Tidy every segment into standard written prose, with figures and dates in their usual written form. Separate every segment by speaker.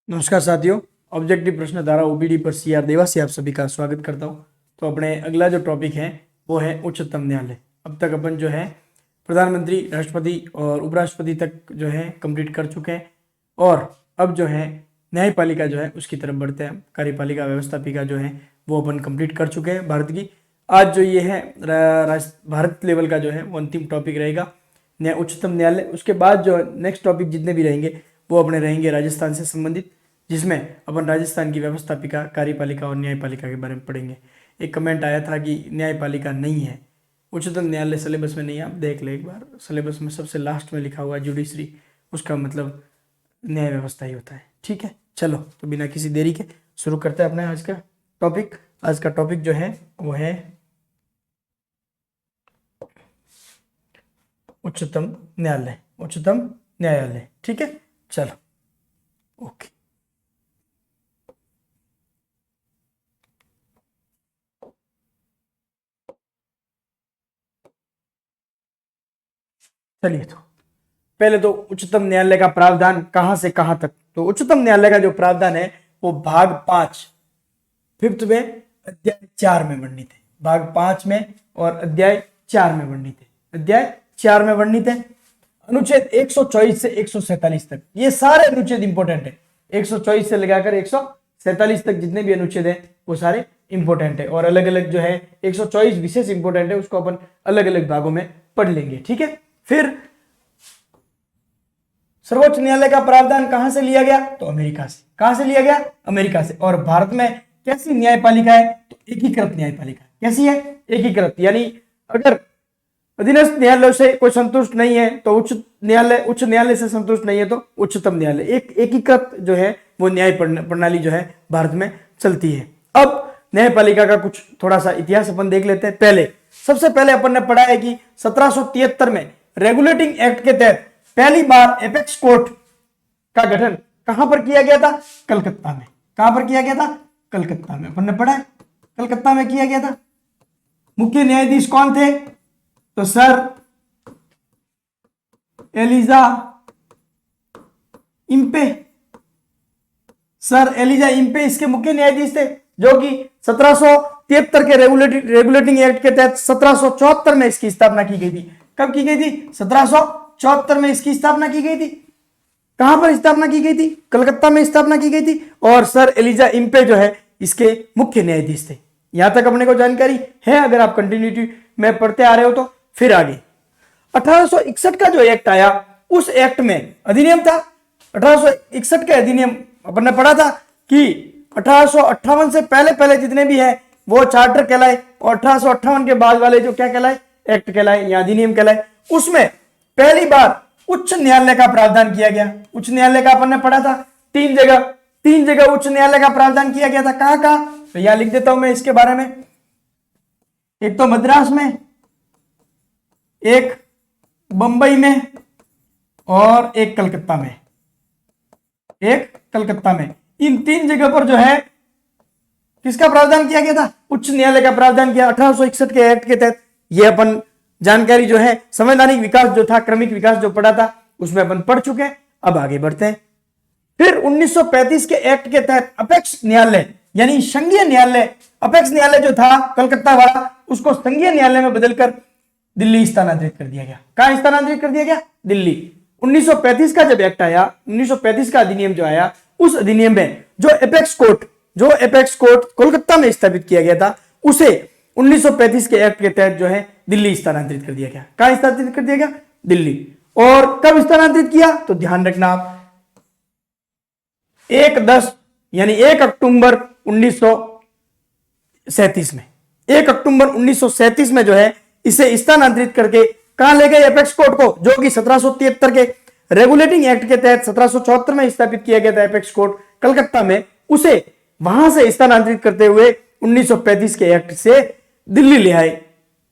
Speaker 1: नमस्कार साथियों, ऑब्जेक्टिव प्रश्न धारा ओबीडी पर सीआर देवा से आप सभी का स्वागत करता हूं। तो अपने अगला जो टॉपिक है वो है उच्चतम न्यायालय। अब तक अपन जो है प्रधानमंत्री, राष्ट्रपति और उपराष्ट्रपति तक जो है कंप्लीट कर चुके हैं और अब जो है न्यायपालिका जो है उसकी तरफ बढ़ते हैं। कार्यपालिका व्यवस्थापिका जो है वो अपन कंप्लीट कर चुके हैं भारत की। आज जो ये है भारत लेवल का जो है वो अंतिम टॉपिक रहेगा उच्चतम न्यायालय। उसके बाद जो नेक्स्ट टॉपिक जितने भी रहेंगे वो अपने रहेंगे राजस्थान से संबंधित, जिसमें अपन राजस्थान की व्यवस्थापिका, कार्यपालिका और न्यायपालिका के बारे में पढ़ेंगे। एक कमेंट आया था कि न्यायपालिका नहीं है, उच्चतम न्यायालय सिलेबस में नहीं है। आप देख ले एक बार, सिलेबस में सबसे लास्ट में लिखा हुआ है जुडिशरी, उसका मतलब न्याय व्यवस्था ही होता है। ठीक है, चलो तो बिना किसी देरी के शुरू करते हैं अपने आज का टॉपिक। आज का टॉपिक जो है वो है उच्चतम न्यायालय। उच्चतम न्यायालय, ठीक है, चलो ओके। चलिए, तो पहले तो उच्चतम न्यायालय का प्रावधान कहां से कहां तक। तो उच्चतम न्यायालय का जो प्रावधान है वो भाग 5 फिफ्थ में अध्याय 4 में वर्णित है। भाग 5 में और अध्याय 4 में वर्णित है। अध्याय 4 में वर्णित है अनुच्छेद 124 से 147 तक। ये सारे अनुच्छेद इंपोर्टेंट है। 124 से लगाकर 147 तक जितने भी अनुच्छेद है वो सारे इंपोर्टेंट है और अलग अलग जो है 124 विशेष इंपोर्टेंट है, उसको अपन अलग अलग भागों में पढ़ लेंगे। ठीक है, फिर सर्वोच्च न्यायालय का प्रावधान कहां से लिया गया? तो अमेरिका से। कहां से लिया गया? अमेरिका से। और भारत में कैसी न्यायपालिका है? तो एकीकृत न्यायपालिका। कैसी है? एकीकृत। यानी अगर अधीनस्थ न्यायालय से कोई संतुष्ट नहीं है तो उच्च न्यायालय से संतुष्ट नहीं है तो उच्चतम न्यायालय। एक एकीकृत जो है वो न्याय प्रणाली जो है भारत में चलती है। अब न्यायपालिका का कुछ थोड़ा सा इतिहास अपन देख लेते हैं। सबसे पहले अपन ने पढ़ा है कि 1773 में रेगुलेटिंग एक्ट के तहत पहली बार एपेक्स कोर्ट का गठन कहां पर किया गया था? कलकत्ता में। कहां पर किया गया था? कलकत्ता में। अपन ने पढ़ा है कलकत्ता में किया गया था। मुख्य न्यायाधीश कौन थे? तो sir Elijah Impey. Sir Elijah Impey इसके मुख्य न्यायाधीश थे, जो कि 1773 के रेगुलेटिंग एक्ट के तहत 1774 में इसकी स्थापना की गई थी। कब की गई थी? 1774 में इसकी स्थापना की गई थी। कहां पर स्थापना की गई थी? कलकत्ता में स्थापना की गई थी। और सर एलिजा इम्पे जो है इसके मुख्य न्यायाधीश थे। यहां तक अपने को जानकारी है। अगर आप कंटिन्यूटी में पढ़ते आ रहे हो तो फिर आगे 1861 का जो एक्ट आया, उस एक्ट में अधिनियम था। 1861 के अधिनियम अपन ने पढ़ा था कि 1858 से पहले पहले जितने भी है वो चार्टर कहलाए और 1858 के बाद वाले जो क्या कहलाए? एक्ट कहलाए या अधिनियम कहलाए। उसमें पहली बार उच्च न्यायालय का प्रावधान किया गया। उच्च न्यायालय का अपन ने पढ़ा था तीन जगह उच्च न्यायालय का प्रावधान किया गया था। कहां कहां? तो यहां लिख देता हूं मैं इसके बारे में। एक तो मद्रास में, एक बंबई में और एक कलकत्ता में। इन 3 जगह पर जो है किसका प्रावधान किया गया था? उच्च न्यायालय का प्रावधान किया 1861 के एक्ट के तहत। यह अपन जानकारी जो है संवैधानिक विकास जो था, क्रमिक विकास जो पढ़ा था, उसमें अपन पढ़ चुके हैं। अब आगे बढ़ते हैं। फिर 1935 के एक्ट के तहत अपेक्ष न्यायालय यानी संघीय न्यायालय, अपेक्ष न्यायालय जो था कलकत्ता वाला, उसको संघीय न्यायालय में बदलकर दिल्ली स्थानांतरित कर दिया गया। कहां स्थानांतरित कर दिया गया? दिल्ली। 1935 का जब एक्ट आया, 1935 का अधिनियम जो आया, उस अधिनियम में जो एपेक्स कोर्ट कोलकाता में स्थापित किया गया था, उसे 1935 के एक्ट के तहत जो है दिल्ली स्थानांतरित कर दिया गया। कहां स्थानांतरित कर दिया गया? दिल्ली। और कब स्थानांतरित किया? तो ध्यान रखना आप, 1 अक्टूबर 1937 में। 1 अक्टूबर 1937 में जो है इसे स्थानांतरित करके कहां ले गए? एपेक्स कोर्ट को, जो कि 1773 के रेगुलेटिंग एक्ट के तहत 1774 में स्थापित किया गया था एपेक्स कोर्ट कलकत्ता में, उसे वहां से स्थानांतरित करते हुए 1935 के एक्ट से दिल्ली ले आए।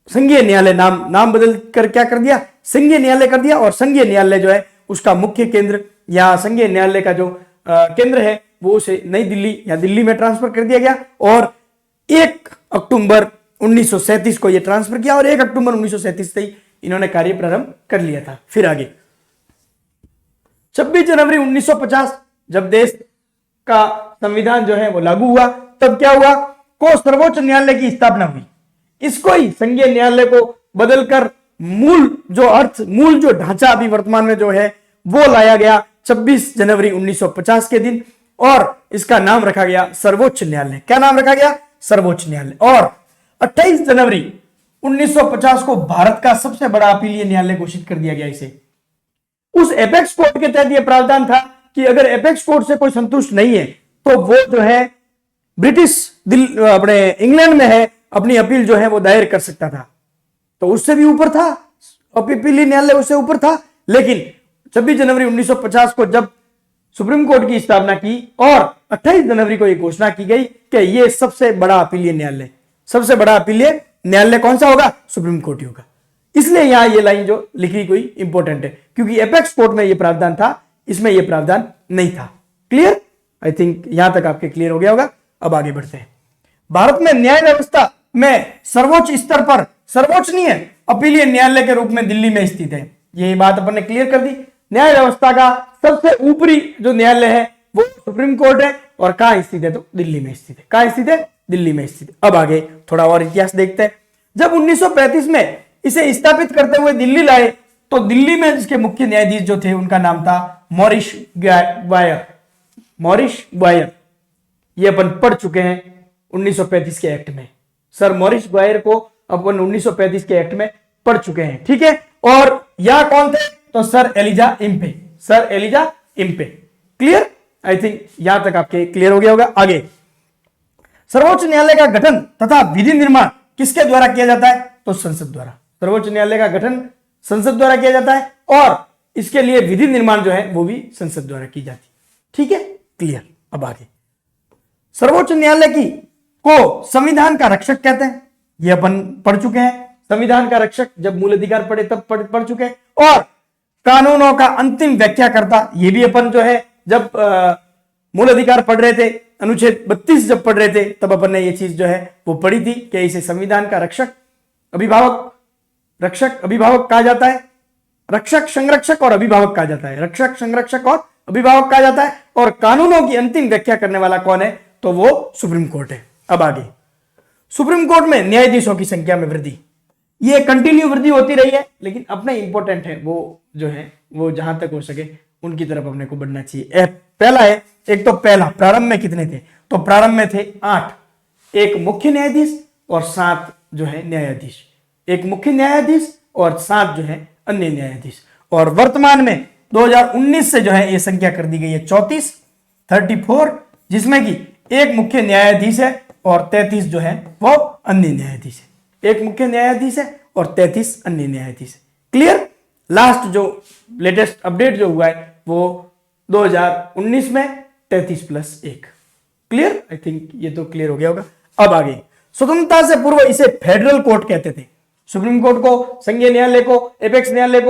Speaker 1: संघीय न्यायालय नाम बदल कर क्या कर दिया? संघीय न्यायालय कर दिया। और संघीय न्यायालय जो है उसका मुख्य केंद्र या संघीय न्यायालय का जो केंद्र है वो उसे नई दिल्ली या दिल्ली में ट्रांसफर कर दिया गया। और 1 अक्टूबर 1937 को यह ट्रांसफर किया और 1 अक्टूबर 1937 से ही इन्होंने कार्य प्रारंभ कर लिया था। फिर आगे 26 जनवरी 1950 जब देश का संविधान जो है वो लागू हुआ, तब क्या हुआ को सर्वोच्च न्यायालय की स्थापना हुई। इसको ही संघीय न्यायालय को बदलकर मूल जो ढांचा अभी वर्तमान में जो है वो लाया गया 26 जनवरी 1950 के दिन, और इसका नाम रखा गया सर्वोच्च न्यायालय। क्या नाम रखा गया? सर्वोच्च न्यायालय। और 28 जनवरी 1950 को भारत का सबसे बड़ा अपीलीय न्यायालय घोषित कर दिया गया इसे। उस एपेक्स कोर्ट के तहत यह प्रावधान था कि अगर एपेक्स कोर्ट से कोई संतुष्ट नहीं है तो वो जो है ब्रिटिश अपने इंग्लैंड में है अपनी अपील जो है वो दायर कर सकता था। तो उससे भी ऊपर था, अपीलीय न्यायालय उससे ऊपर था। लेकिन 26 जनवरी 1950 को जब सुप्रीम कोर्ट की स्थापना की और 28 जनवरी को यह घोषणा की गई कि यह सबसे बड़ा अपीलीय न्यायालय, सबसे बड़ा अपीलीय न्यायालय कौन सा होगा? सुप्रीम कोर्ट ही होगा। इसलिए यहां ये लाइन जो लिखी गई इंपॉर्टेंट है, क्योंकि एपेक्स कोर्ट में यह प्रावधान था, इसमें यह प्रावधान नहीं था। क्लियर? आई थिंक यहां तक आपके क्लियर हो गया होगा। अब आगे बढ़ते हैं। भारत में न्याय व्यवस्था में सर्वोच्च स्तर पर, सर्वोच्च नहीं है, अपीलीय न्यायालय के रूप में दिल्ली में स्थित है। यही बात अपन ने क्लियर कर दी। न्याय व्यवस्था का सबसे ऊपरी जो न्यायालय है वो सुप्रीम कोर्ट है, और कहां स्थित है? तो दिल्ली में स्थित है। कहां स्थित है? दिल्ली में स्थित है। अब आगे थोड़ा और इतिहास देखते हैं। जब 1935 में इसे स्थापित करते हुए दिल्ली लाए तो दिल्ली में इसके मुख्य न्यायाधीश जो थे उनका नाम था मॉरिस ग्वायर। मॉरिस ग्वायर, ये अपन पढ़ चुके हैं 1935 के एक्ट में। सर मॉरिस ग्वायर को अपन 1935 के एक्ट में पढ़ चुके हैं, ठीक है। और यह कौन थे? तो sir Elijah Impey, sir Elijah Impey. Clear? I think यहां तक आपके क्लियर हो गया होगा। आगे, सर्वोच्च न्यायालय का गठन तथा विधि निर्माण किसके द्वारा किया जाता है? तो संसद द्वारा। सर्वोच्च न्यायालय का गठन संसद द्वारा किया जाता है और इसके लिए विधि निर्माण जो है वो भी संसद द्वारा की जाती है, ठीक है। क्लियर? अब आगे, सर्वोच्च न्यायालय की को संविधान का रक्षक कहते हैं, ये अपन पढ़ चुके हैं। संविधान का रक्षक जब मूल अधिकार पढ़े तब पढ़ चुके हैं। और कानूनों का अंतिम व्याख्याकर्ता, ये भी अपन जो है जब मूल अधिकार पढ़ रहे थे, अनुच्छेद 32 जब पढ़ रहे थे तब अपन ने ये चीज जो है वो पढ़ी थी कि इसे संविधान का रक्षक, अभिभावक कहा जाता है। रक्षक, संरक्षक और अभिभावक कहा जाता है। रक्षक, संरक्षक और अभिभावक कहा जाता है। और कानूनों की अंतिम व्याख्या करने वाला कौन है? तो वो सुप्रीम कोर्ट है। अब आगे, सुप्रीम कोर्ट में न्यायाधीशों की संख्या में वृद्धि, ये कंटिन्यू वृद्धि होती रही है, लेकिन अपने इंपॉर्टेंट है वो जो है वो जहां तक हो सके उनकी तरफ अपने को बढ़ना चाहिए। पहला है, एक तो पहला प्रारंभ में कितने थे? तो प्रारंभ में थे 8, एक मुख्य न्यायाधीश और 7 जो है न्यायाधीश, एक मुख्य न्यायाधीश और 7 जो है अन्य न्यायाधीश। और वर्तमान में 2019 से जो है ये संख्या कर दी गई है 34, जिसमें कि एक मुख्य न्यायाधीश है और 33 जो है वो अन्य न्यायाधीश है। एक मुख्य न्यायाधीश है और 33 अन्य न्यायाधीश है। क्लियर? लास्ट जो लेटेस्ट अपडेट जो हुआ है वो 2019 में 33+1। क्लियर? आई थिंक ये तो क्लियर हो गया होगा। अब आगे, स्वतंत्रता से पूर्व इसे फेडरल कोर्ट कहते थे। सुप्रीम कोर्ट को, संघीय न्यायालय को, एपेक्स न्यायालय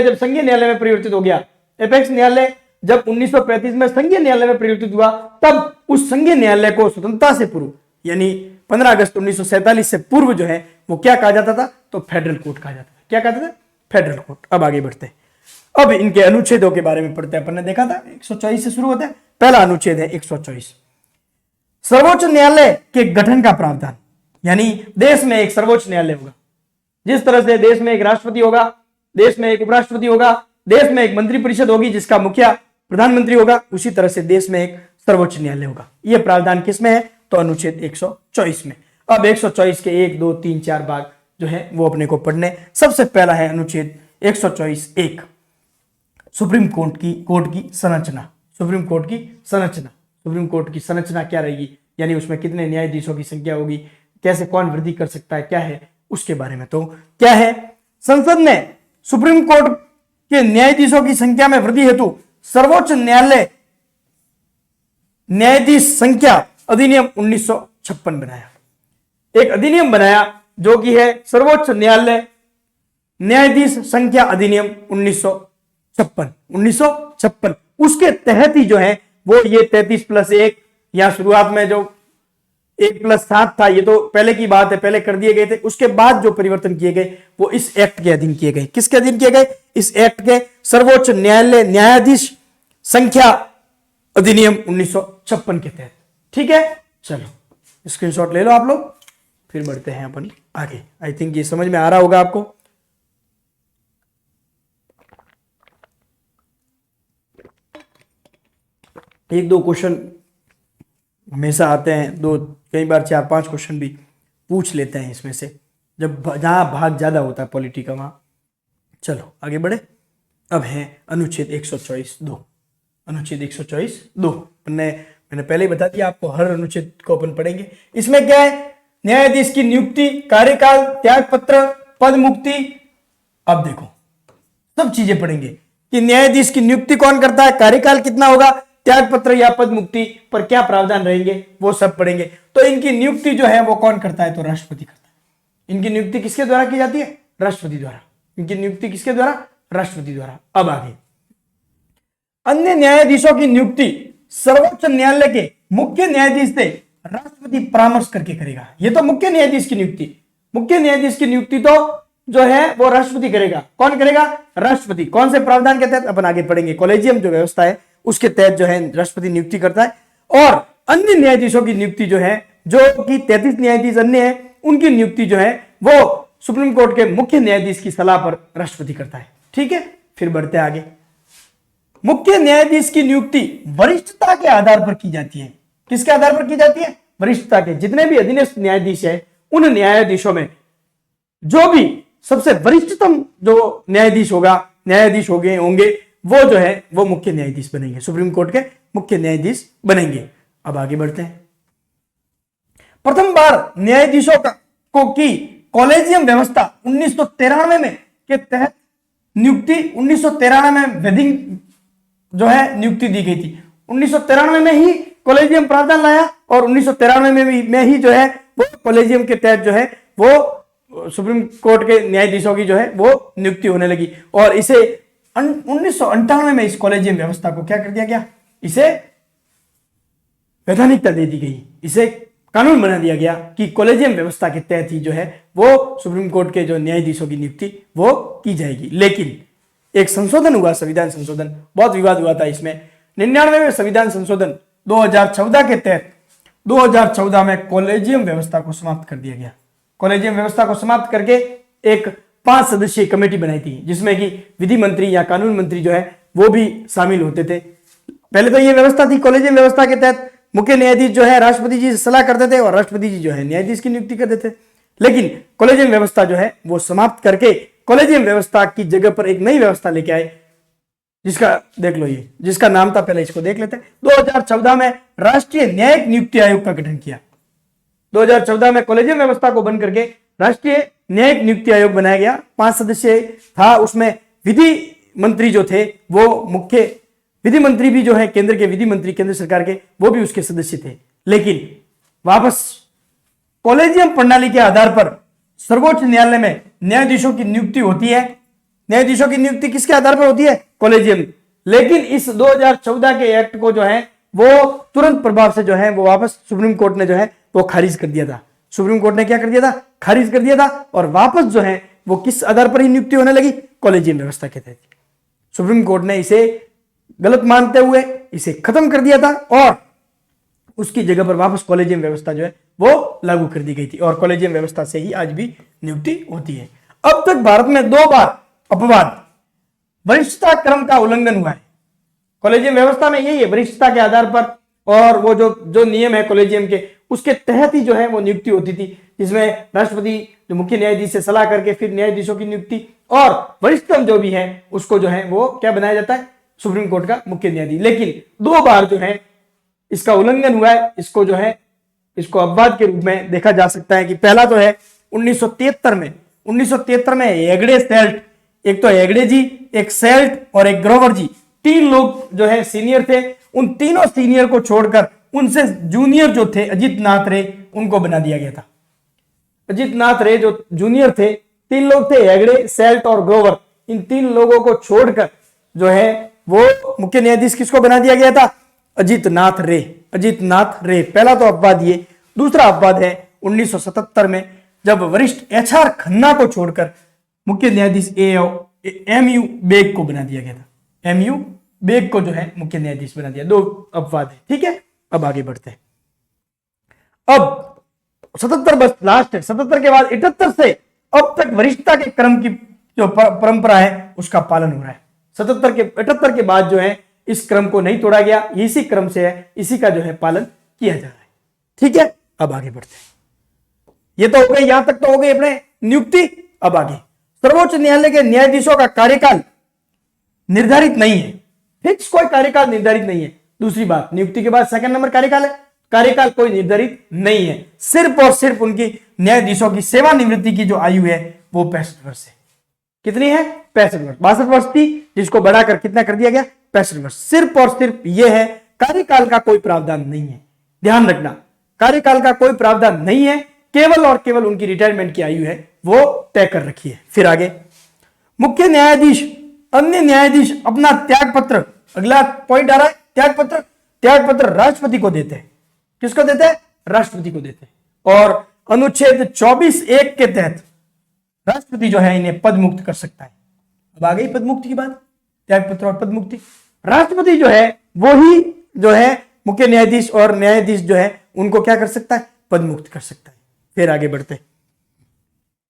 Speaker 1: जब संघीय न्यायालय में परिवर्तित हो गया, एपेक्स न्यायालय जब 1935 में संघीय न्यायालय में परिवर्तित हुआ, तब उस संघीय न्यायालय को स्वतंत्रता से पूर्व यानी 15 अगस्त 1947 से पूर्व जो है वो क्या कहा जाता था? तो फेडरल कोर्ट कहा जाता था। क्या कहते थे? Federal court. अब आगे बढ़ते हैं। अब इनके अनुच्छेदों के बारे में पढ़ते हैं। अपन ने देखा था 124 से शुरू होता है। पहला अनुच्छेद है 124, सर्वोच्च न्यायालय के गठन का प्रावधान, यानी देश में एक सर्वोच्च न्यायालय होगा। जिस तरह से देश में एक राष्ट्रपति होगा, देश में एक उपराष्ट्रपति होगा, देश में एक मंत्रिपरिषद होगी जिसका मुखिया प्रधानमंत्री होगा, उसी तरह से देश में एक सर्वोच्च न्यायालय होगा। यह प्रावधान किसमें है? तो अनुच्छेद 124 में। अब 124 के 1, 2, 3, 4 भाग जो है वो अपने को पढ़ने। सबसे पहला है अनुच्छेद 124(1), सुप्रीम कोर्ट की संरचना। सुप्रीम कोर्ट की संरचना क्या रहेगी, यानी उसमें कितने न्यायाधीशों की संख्या होगी, कैसे कौन वृद्धि कर सकता है, क्या है उसके बारे में। तो क्या है? संसद ने सुप्रीम कोर्ट के न्यायाधीशों की संख्या में वृद्धि हेतु सर्वोच्च न्यायालय न्यायाधीश संख्या अधिनियम 1956 बनाया। एक अधिनियम बनाया जो कि है सर्वोच्च न्यायालय न्यायाधीश संख्या अधिनियम 1956। उसके तहत ही जो है वो ये 33+1, या शुरुआत में जो 1+7 था, ये तो पहले की बात है, पहले कर दिए गए थे। उसके बाद जो परिवर्तन किए गए वो इस एक्ट के अधीन किए गए। किसके अधीन किए गए? इस एक्ट के, सर्वोच्च न्यायालय न्यायाधीश संख्या अधिनियम 1956 के तहत। ठीक है, चलो स्क्रीनशॉट ले लो आप लोग, फिर बढ़ते हैं अपन आगे। आई थिंक ये समझ में आ रहा होगा आपको। एक दो क्वेश्चन हमेशा आते हैं, दो कई बार 4-5 क्वेश्चन भी पूछ लेते हैं इसमें से, जब जहां भाग ज्यादा होता है पॉलिटी का वहां। चलो आगे बढ़े। अब है अनुच्छेद 124(2). अनुच्छेद 124(2) मैंने पहले ही बता दिया आपको, हर अनुच्छेद को अपन पढ़ेंगे। इसमें क्या है? न्यायाधीश की नियुक्ति, कार्यकाल, त्यागपत्र, पद मुक्ति। अब देखो सब चीजें पढ़ेंगे कि न्यायाधीश की नियुक्ति कौन करता है, कार्यकाल कितना होगा, त्याग पत्र या पद मुक्ति पर क्या प्रावधान रहेंगे, वो सब पढ़ेंगे। तो इनकी नियुक्ति जो है वो कौन करता है, तो राष्ट्रपति करता है। इनकी नियुक्ति किसके द्वारा की जाती है, राष्ट्रपति द्वारा। इनकी नियुक्ति किसके द्वारा, राष्ट्रपति द्वारा। अब आगे अन्य न्यायाधीशों की नियुक्ति सर्वोच्च न्यायालय के मुख्य न्यायाधीश से राष्ट्रपति परामर्श करके करेगा। ये तो मुख्य न्यायाधीश की नियुक्ति, मुख्य न्यायाधीश की नियुक्ति तो जो है वो राष्ट्रपति करेगा। कौन करेगा, राष्ट्रपति। कौन से प्रावधान के तहत, अपन आगे पढ़ेंगे। कॉलेजियम जो व्यवस्था है उसके तहत जो है राष्ट्रपति नियुक्ति करता है। और अन्य न्यायाधीशों की नियुक्ति जो है, जो कि 33 न्यायाधीश अन्य है, उनकी नियुक्ति जो है वो सुप्रीम कोर्ट के मुख्य न्यायाधीश की सलाह पर राष्ट्रपति करता है। ठीक है, फिर बढ़ते हैं आगे। मुख्य न्यायाधीश की नियुक्ति वरिष्ठता के आधार पर की जाती है। किसके आधार पर की जाती है, वरिष्ठता के। जितने भी अधीनस्थ न्यायाधीश है उन न्यायाधीशों में जो भी सबसे वरिष्ठतम जो न्यायाधीश होंगे वो जो है वो मुख्य न्यायाधीश बनेंगे, सुप्रीम कोर्ट के मुख्य न्यायाधीश बनेंगे। अब आगे बढ़ते हैं। प्रथम बार न्यायाधीशों को की कॉलेजियम व्यवस्था 1993 में के तहत नियुक्ति 1993 में वैधिक जो है नियुक्ति दी गई थी। 1993 में ही कॉलेजियम प्रावधान लाया और 1993 में ही जो है वो कॉलेजियम के तहत जो है वो सुप्रीम कोर्ट के न्यायाधीशों की जो है वो नियुक्ति होने लगी। और इसे 1998 में इस कॉलेजियम व्यवस्था को क्या कर दिया गया, इसे वैधानिकता दे दी गई, इसे कानून बना दिया गया कि कॉलेजियम व्यवस्था के तहत ही जो है वो सुप्रीम कोर्ट के जो न्यायाधीशों की नियुक्ति वो की जाएगी। लेकिन एक संशोधन हुआ, संविधान संशोधन, बहुत विवाद हुआ था इसमें। 99 में संविधान संशोधन 2014 के तहत 2014 में कॉलेजियम व्यवस्था को समाप्त कर दिया गया। कॉलेजियम व्यवस्था को समाप्त करके एक 5 सदस्यीय कमेटी बनाई थी, जिसमें कि विधि मंत्री या कानून मंत्री जो है वो भी शामिल होते थे। पहले तो ये व्यवस्था थी, कॉलेजियम व्यवस्था के तहत मुख्य न्यायाधीश जो है राष्ट्रपति जी से सलाह करते थे और राष्ट्रपति जी जो है न्यायाधीश की नियुक्ति करते थे। लेकिन कॉलेजियम व्यवस्था जो है वो समाप्त करके कॉलेजियम व्यवस्था की जगह पर एक नई व्यवस्था लेके आए, जिसका देख लो, ये जिसका नाम था, पहले इसको देख लेते हैं। 2014 में राष्ट्रीय न्यायिक नियुक्ति आयोग का गठन किया। 2014 में कॉलेजियम व्यवस्था को बंद करके राष्ट्रीय न्यायिक नियुक्ति आयोग बनाया गया। 5 सदस्य था, उसमें विधि मंत्री जो थे वो मुख्य विधि मंत्री भी जो है केंद्र के विधि मंत्री, केंद्र सरकार के, वो भी उसके सदस्य थे। लेकिन वापस कॉलेजियम प्रणाली के आधार पर सर्वोच्च न्यायालय में न्यायाधीशों की नियुक्ति होती है। न्यायाधीशों की नियुक्ति किसके आधार पर होती है, कॉलेजियम। लेकिन इस 2014 के एक्ट को जो है वो तुरंत प्रभाव से जो है वो वापस सुप्रीम कोर्ट ने जो है वो खारिज कर दिया था। सुप्रीम कोर्ट ने क्या कर दिया था, खारिज कर दिया था। और वापस जो है वो किस आधार पर ही नियुक्ति होने लगी, कॉलेजियम व्यवस्था के तहत। सुप्रीम कोर्ट ने इसे गलत मानते हुए इसे खत्म कर दिया था और उसकी जगह पर वापस कॉलेजियम व्यवस्था जो है वो लागू कर दी गई थी। और कॉलेजियम व्यवस्था से ही आज भी नियुक्ति होती है। अब तक भारत में 2 बार अपवाद वरिष्ठता क्रम का उल्लंघन हुआ है। कॉलेजियम व्यवस्था में यही है, वरिष्ठता के आधार पर, और वो जो नियम है कॉलेजियम के उसके तहत ही जो है वो नियुक्ति होती थी, जिसमें राष्ट्रपति जो मुख्य न्यायाधीश से सलाह करके फिर न्यायाधीशों की नियुक्ति, और वरिष्ठतम जो भी है उसको जो है वो क्या बनाया जाता है, सुप्रीम कोर्ट का मुख्य न्यायाधीश। लेकिन 2 बार जो है इसका उल्लंघन हुआ है। इसको जो है इसको अपवाद के रूप में देखा जा सकता है कि पहला तो है 1973 में हेगड़े सेल्ट, एक तो हेगड़े जी, एक सेल्ट और एक ग्रोवर जी, 3 लोग जो है सीनियर थे। उन तीनों सीनियर को छोड़कर उनसे जूनियर जो थे अजित नाथ रे, उनको बना दिया गया था। अजित नाथ रे जो जूनियर थे, 3 लोग थे, हेगड़े, सेल्ट और ग्रोवर। इन 3 लोगों को छोड़कर जो है वो मुख्य न्यायाधीश किसको बना दिया गया था, अजित नाथ रे। अजित नाथ रे, पहला तो अपवाद ये। दूसरा अपवाद है 1977 में, जब वरिष्ठ HR खन्ना को छोड़कर मुख्य न्यायाधीश MU बेग को बना दिया गया था। MU बेग को जो है मुख्य न्यायाधीश बना दिया। 2 अपवाद है, ठीक है। अब आगे बढ़ते हैं। अब 77 बस लास्ट है। 77 के बाद 78 से अब तक वरिष्ठता के क्रम की जो परंपरा है उसका पालन हो रहा है। 78 के बाद जो है इस क्रम को नहीं तोड़ा गया, इसी क्रम से है, इसी का जो है पालन किया जा रहा है, ठीक है। अब आगे बढ़ते हैं। ये तो हो गई, यहां तक तो हो गई अपने नियुक्ति। अब आगे सर्वोच्च न्यायालय के न्यायाधीशों का कार्यकाल निर्धारित नहीं है, फिक्स कोई कार्यकाल निर्धारित नहीं है। दूसरी बात, नियुक्ति के बाद सेकंड नंबर कार्यकाल है, कार्यकाल कोई निर्धारित नहीं है। सिर्फ और सिर्फ उनकी न्यायाधीशों की सेवानिवृत्ति की जो आयु है वो 65 वर्ष है। कितनी है? 65 वर्ष। 62 वर्ष थी, जिसको बढ़ाकर कितना कर दिया गया? 65 वर्ष। सिर्फ और सिर्फ यह है, कार्यकाल का कोई प्रावधान नहीं है। ध्यान रखना, कार्यकाल का कोई प्रावधान नहीं है, केवल और केवल उनकी रिटायरमेंट की आयु है वो तय कर रखी है। फिर आगे, मुख्य न्यायाधीश अन्य न्यायाधीश अपना त्याग पत्र, अगला पॉइंट आ रहा है, त्याग पत्र राष्ट्रपति को देते हैं। किसको देते हैं? राष्ट्रपति को देते हैं। और अनुच्छेद 24(1) के तहत राष्ट्रपति जो है इन्हें पद मुक्त कर सकता है। अब आ गई पद मुक्ति की बात, त्याग पत्र और पद मुक्ति। राष्ट्रपति जो है वो ही जो है मुख्य न्यायाधीश और न्यायाधीश जो है उनको क्या कर सकता है? पद मुक्त कर सकता है। फिर आगे बढ़ते हैं।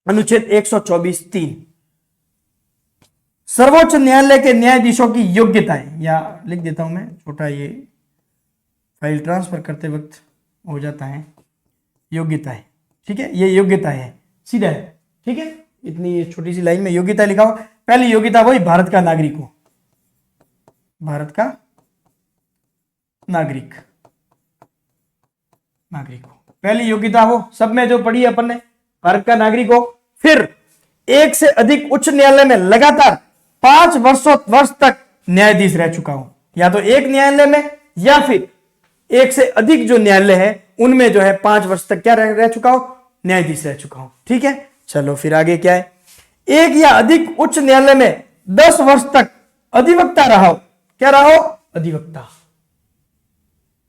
Speaker 1: अनुच्छेद 124(3) सर्वोच्च न्यायालय के न्यायाधीशों की योग्यताएं, या लिख देता हूं मैं छोटा, ये फाइल ट्रांसफर करते वक्त हो जाता है, योग्यताएं, ठीक है। ये योग्यता है, सीधा है, ठीक है। इतनी छोटी सी लाइन में योग्यता लिखा हो। पहली योग्यता वही भारत का नागरिक हो, भारत का नागरिक हो, पहली योग्यता हो। सब में जो पढ़ी है अपन ने, भारत का नागरिक हो। फिर एक से अधिक उच्च न्यायालय में लगातार 5 वर्ष तक न्यायाधीश रह चुका हो, या तो एक न्यायालय में या फिर एक से अधिक जो न्यायालय है उनमें जो है 5 वर्ष तक क्या रह चुका हो? न्यायाधीश रह चुका हो, ठीक है। चलो फिर आगे क्या है? एक या अधिक उच्च न्यायालय में 10 वर्ष तक अधिवक्ता रहा हो। क्या रहा हो? अधिवक्ता,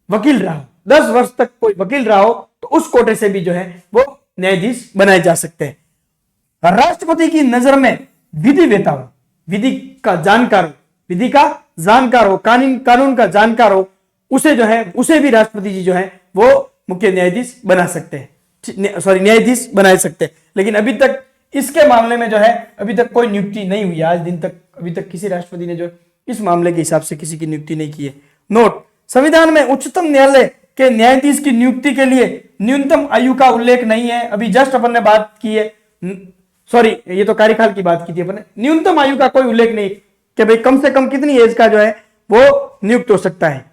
Speaker 1: वकील रहा हो। 10 वर्ष तक कोई वकील रहा हो तो उस कोटे से भी जो है वो न्यायाधीश बनाए जा सकते हैं। राष्ट्रपति की नजर में विधिवेता हो, विधि का जानकार हो, कानून का जानकार हो, उसे जो है उसे भी राष्ट्रपति जी जो है वो मुख्य न्यायाधीश बना सकते हैं, न्यायाधीश बना सकते हैं। लेकिन अभी तक इसके मामले में जो है अभी तक कोई नियुक्ति नहीं हुई। आज दिन तक अभी तक किसी राष्ट्रपति ने जो इस मामले के हिसाब से किसी की नियुक्ति नहीं की है। नोट, संविधान में उच्चतम न्यायालय के न्यायाधीश की नियुक्ति के लिए न्यूनतम आयु का उल्लेख नहीं है। अभी जस्ट अपन ने बात की है, सॉरी ये तो कार्यकाल की बात की थी अपन ने। न्यूनतम आयु का कोई उल्लेख नहीं कि भाई कम से कम कितनी एज का जो है वो नियुक्त हो सकता है।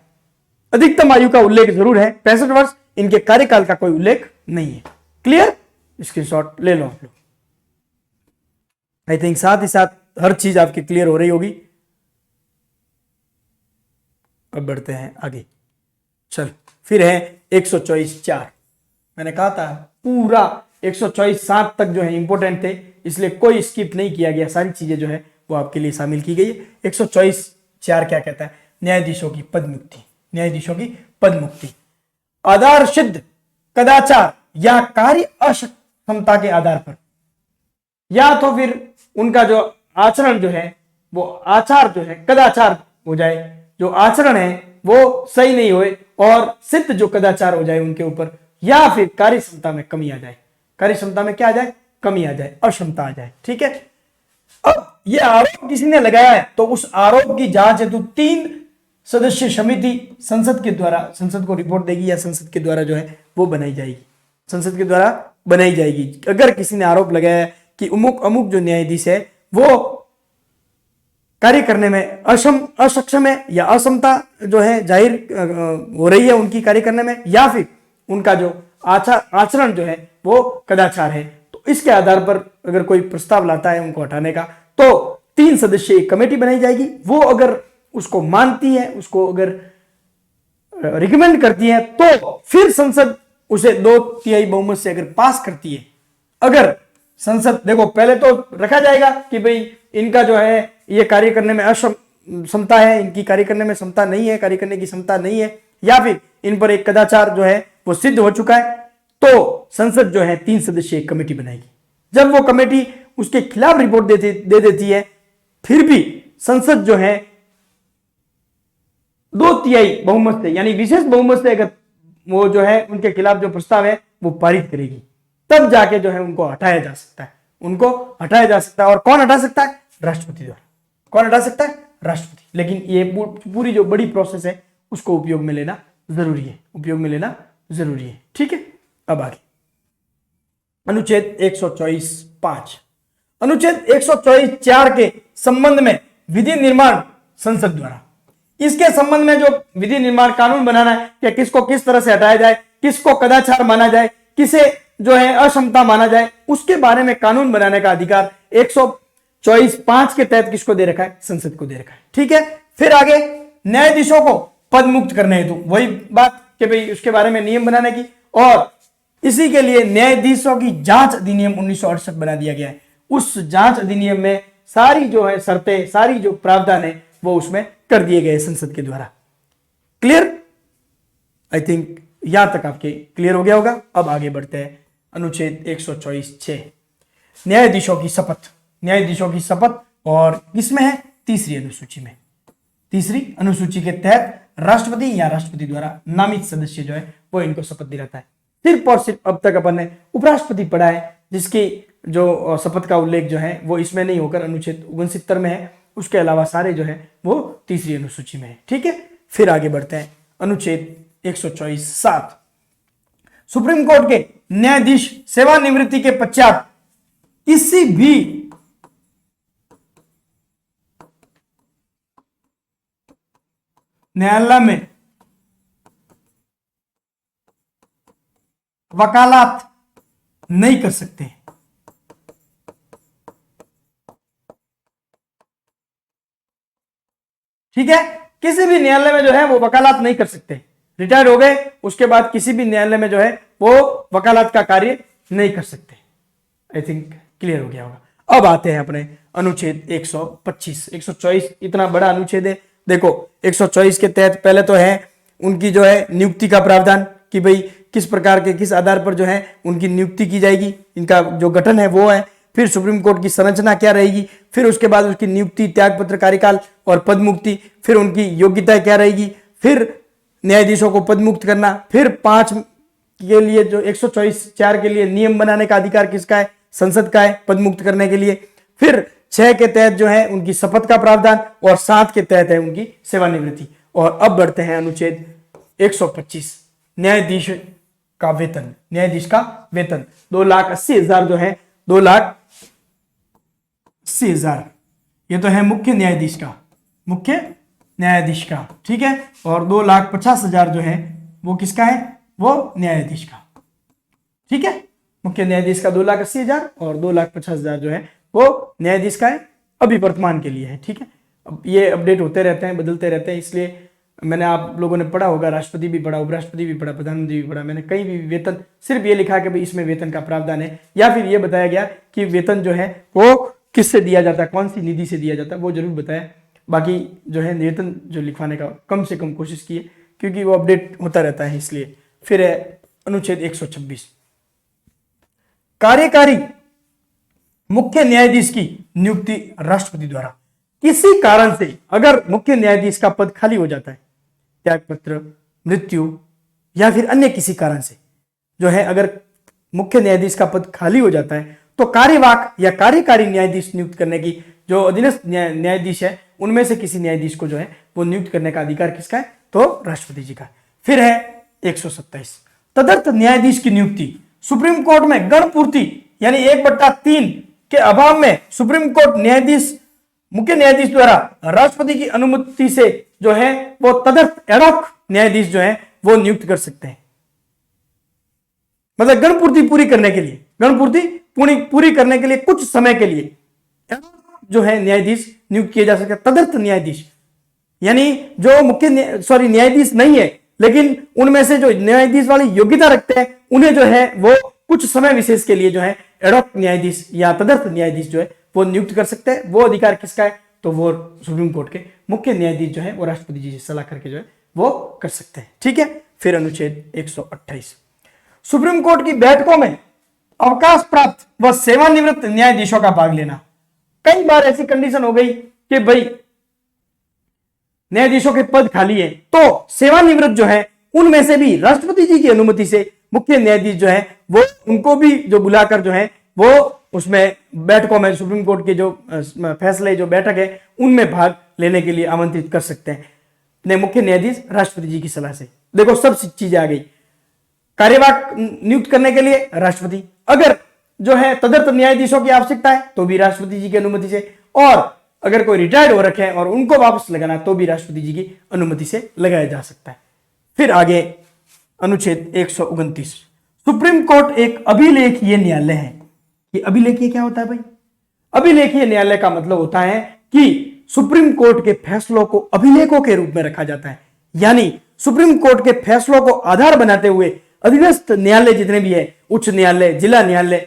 Speaker 1: अधिकतम आयु का उल्लेख जरूर है, 65 वर्ष। इनके कार्यकाल का कोई उल्लेख नहीं है। क्लियर? स्क्रीनशॉट ले लो आप लोग। आई थिंक साथ ही साथ हर चीज आपकी क्लियर हो रही होगी। अब बढ़ते हैं आगे। चल फिर है 124(4). मैंने कहा था पूरा 124(7) तक जो है इंपॉर्टेंट थे, इसलिए कोई स्किप नहीं किया गया, सारी चीजें जो है वो आपके लिए शामिल की गई है। 124(4) क्या कहता है? न्यायाधीशों की पद मुक्ति, न्यायाधीशों की पद मुक्ति आधार सिद्ध कदाचार या कार्य अक्षमता के आधार पर, या तो फिर उनका जो आचरण जो है वो आचार जो है कदाचार हो जाए, जो आचरण है वो सही नहीं होए और सिद्ध जो कदाचार हो जाए उनके ऊपर, या फिर कार्य क्षमता में कमी आ जाए। कार्य क्षमता में क्या आ जाए? कमी आ जाए, अक्षमता आ जाए, ठीक है। अब ये आरोप किसी ने लगाया है तो उस आरोप की जांच हेतु 3 सदस्यीय समिति संसद के द्वारा, संसद को रिपोर्ट देगी या संसद के द्वारा जो है वो बनाई जाएगी, संसद के द्वारा बनाई जाएगी। अगर किसी ने आरोप लगाया है कि अमुक जो न्यायाधीश है वो कार्य करने में असक्षम है या असमता जो है जाहिर हो रही है उनकी कार्य करने में, या फिर उनका जो आचरण जो है वो कदाचार है, तो इसके आधार पर अगर कोई प्रस्ताव लाता है उनको हटाने का तो 3 सदस्यीय कमेटी बनाई जाएगी। वो अगर उसको मानती है, उसको अगर रिकमेंड करती है तो फिर संसद उसे 2/3 बहुमत से अगर पास करती है, अगर संसद, देखो पहले तो रखा जाएगा कि भाई इनका जो है ये कार्य करने में क्षमता है, इनकी कार्य करने में क्षमता नहीं है, कार्य करने की क्षमता नहीं है, या फिर इन पर एक कदाचार जो है वो सिद्ध हो चुका है, तो संसद जो है 3 सदस्यीय कमेटी बनाएगी। जब वो कमेटी उसके खिलाफ रिपोर्ट दे देती है, फिर भी संसद जो है 2/3 बहुमत से, यानी विशेष बहुमत से अगर वो जो है उनके खिलाफ जो प्रस्ताव है वो पारित करेगी, तब जाके जो है उनको हटाया जा सकता है, उनको हटाया जा सकता है। और कौन हटा सकता है? राष्ट्रपति द्वारा। कौन हटा सकता है? राष्ट्रपति। लेकिन ये पूरी जो बड़ी प्रोसेस है उसको उपयोग में लेना जरूरी है, उपयोग में लेना जरूरी है। ठीक है, अब आगे अनुच्छेद 124(5), अनुच्छेद 124(4) के संबंध में विधि निर्माण संसद द्वारा। इसके संबंध में जो विधि निर्माण कानून बनाना है कि किसको किस तरह से हटाया जाए, किसको कदाचार माना जाए, किसे जो है अक्षमता माना जाए, उसके बारे में कानून बनाने का अधिकार 124(5) के तहत किसको दे रखा है? संसद को दे रखा है। ठीक है, फिर आगे न्यायाधीशों को पद मुक्त करने हेतु वही बात कि भाई उसके बारे में नियम बनाने की, और इसी के लिए न्यायाधीशों की जांच अधिनियम 1968 बना दिया गया है। उस जांच अधिनियम में सारी जो है शर्तें, सारी जो प्रावधान है वो उसमें कर दिए गए संसद के द्वारा। क्लियर? आई थिंक यहां तक आपके क्लियर हो गया होगा। अब आगे बढ़ते हैं अनुच्छेद 124(6), न्यायाधीशों की शपथ। न्यायाधीशों की शपथ और किसमें है? तीसरी अनुसूची में। तीसरी अनुसूची के तहत राष्ट्रपति या राष्ट्रपति द्वारा नामित सदस्य जो है वो इनको शपथ दिलाता है। सिर्फ और सिर्फ अब तक अपन ने उपराष्ट्रपति पढ़ा है, जिसकी जो शपथ का उल्लेख जो है वो इसमें नहीं होकर अनुच्छेद 69 में है। उसके अलावा सारे जो है वो तीसरी अनुसूची में है। ठीक है, फिर आगे बढ़ते हैं अनुच्छेद 124(7), सुप्रीम कोर्ट के न्यायाधीश सेवानिवृत्ति के पश्चात किसी भी न्यायालय में वकालत नहीं कर सकते। ठीक है, किसी भी न्यायालय में जो है वो वकालत नहीं कर सकते। रिटायर्ड हो गए उसके बाद किसी भी न्यायालय में जो है वो वकालत का कार्य नहीं कर सकते। आई थिंक क्लियर हो गया होगा। अब आते हैं अपने अनुच्छेद 125। 124 इतना बड़ा अनुच्छेद है। देखो 124 के तहत पहले तो है उनकी जो है नियुक्ति का प्रावधान कि भाई किस प्रकार के किस आधार पर जो है उनकी नियुक्ति की जाएगी, इनका जो गठन है वो है। फिर सुप्रीम कोर्ट की संरचना क्या रहेगी, फिर उसके बाद उसकी नियुक्ति, त्यागपत्र, कार्यकाल और पद मुक्ति, फिर उनकी योग्यता क्या रहेगी, फिर न्यायाधीशों को पद मुक्त करना, फिर 5 के लिए जो 124(4) के लिए नियम बनाने का अधिकार किसका है? संसद का है पद मुक्त करने के लिए। फिर 6 के तहत जो है उनकी शपथ का प्रावधान और 7 के तहत है उनकी सेवानिवृत्ति। और अब बढ़ते हैं अनुच्छेद 125, न्यायाधीश का वेतन। न्यायाधीश का वेतन 2,80,000 जो है 2,80,000 ये तो है मुख्य न्यायाधीश का, मुख्य न्यायाधीश का। ठीक है, और 2,50,000 जो है वो किसका है? वो न्यायाधीश का। ठीक है, मुख्य न्यायाधीश का 2,80,000 और 2,50,000 जो है वो न्यायाधीश का है, अभी वर्तमान के लिए है। ठीक है, अब ये अपडेट होते रहते हैं, बदलते रहते हैं, इसलिए मैंने आप लोगों ने पढ़ा होगा, राष्ट्रपति भी पढ़ा, उपराष्ट्रपति भी पढ़ा, प्रधानमंत्री भी पढ़ा, मैंने कहीं भी वेतन सिर्फ ये लिखा कि भाई इसमें वेतन का प्रावधान है, या फिर ये बताया गया कि वेतन जो है वो किससे दिया जाता है, कौन सी निधि से दिया जाता है, वो जरूर बताया। बाकी जो है वेतन जो लिखवाने का कम से कम कोशिश की है, क्योंकि वो अपडेट होता रहता है इसलिए। फिर है अनुच्छेद 126, कार्यकारी मुख्य न्यायाधीश की नियुक्ति राष्ट्रपति द्वारा। किसी कारण से अगर मुख्य न्यायाधीश का पद खाली हो जाता है, त्यागपत्र, मृत्यु या फिर अन्य किसी कारण से जो है अगर मुख्य न्यायाधीश का पद खाली हो जाता है, तो कार्यवाहक या कार्यकारी न्यायाधीश नियुक्त करने की जो अधीनस्थ न्यायाधीश है उनमें से किसी न्यायाधीश को जो है वो नियुक्त करने का अधिकार किसका है? तो राष्ट्रपति जी का। फिर है 127, तदर्थ न्यायाधीश की नियुक्ति। सुप्रीम कोर्ट में गणपूर्ति यानी 1/3 के अभाव में सुप्रीम कोर्ट न्यायाधीश मुख्य न्यायाधीश द्वारा राष्ट्रपति की अनुमति से जो है वो तदर्थ एडॉक न्यायाधीश जो है वो नियुक्त कर सकते हैं। मतलब गणपूर्ति पूरी करने के लिए, गणपूर्ति पूरी करने के लिए कुछ समय के लिए जो है न्यायाधीश नियुक्त किए जा सकते हैं। तदर्थ न्यायाधीश यानी जो मुख्य न्यायाधीश नहीं है, लेकिन उनमें से जो न्यायाधीश वाली योग्यता रखते हैं उन्हें जो है वो कुछ समय विशेष के लिए जो है एडॉक न्यायाधीश या तदर्थ न्यायाधीश जो है वो नियुक्त कर सकते हैं। वो अधिकार किसका है? तो वो सुप्रीम कोर्ट के मुख्य न्यायाधीश जो है वो राष्ट्रपति जी से सलाह करके जो है वो कर सकते हैं। ठीक है, फिर अनुच्छेद 128, सुप्रीम कोर्ट की बैठकों में अवकाश प्राप्त व सेवानिवृत्त न्यायाधीशों का भाग लेना। कई बार ऐसी कंडीशन हो गई कि भाई न्यायाधीशों के पद खाली है तो सेवानिवृत्त जो है उनमें से भी राष्ट्रपति जी की अनुमति से मुख्य न्यायाधीश जो है वो उनको भी जो बुलाकर जो है वो उसमें बैठकों में सुप्रीम कोर्ट के जो फैसले जो बैठक है उनमें भाग लेने के लिए आमंत्रित कर सकते हैं मुख्य न्यायाधीश राष्ट्रपति जी की सलाह से। देखो सब चीजें आ गई। कार्यवाहक नियुक्त करने के लिए राष्ट्रपति, अगर जो है तदर्थ न्यायाधीशों की आवश्यकता है तो भी राष्ट्रपति जी की अनुमति से, और अगर कोई रिटायर्ड हो रखे हैं और उनको वापस लगाना तो भी राष्ट्रपति जी की अनुमति से लगाया जा सकता है। फिर आगे अनुच्छेद 129, सुप्रीम कोर्ट एक अभिलेखीय न्यायालय है। कि अभिलेखीय क्या होता है भाई? अभिलेखीय न्यायालय का मतलब होता है कि सुप्रीम कोर्ट के फैसलों को अभिलेखों के रूप में रखा जाता है, यानी सुप्रीम कोर्ट के फैसलों को आधार बनाते हुए अधीनस्थ न्यायालय जितने भी है, उच्च न्यायालय, जिला न्यायालय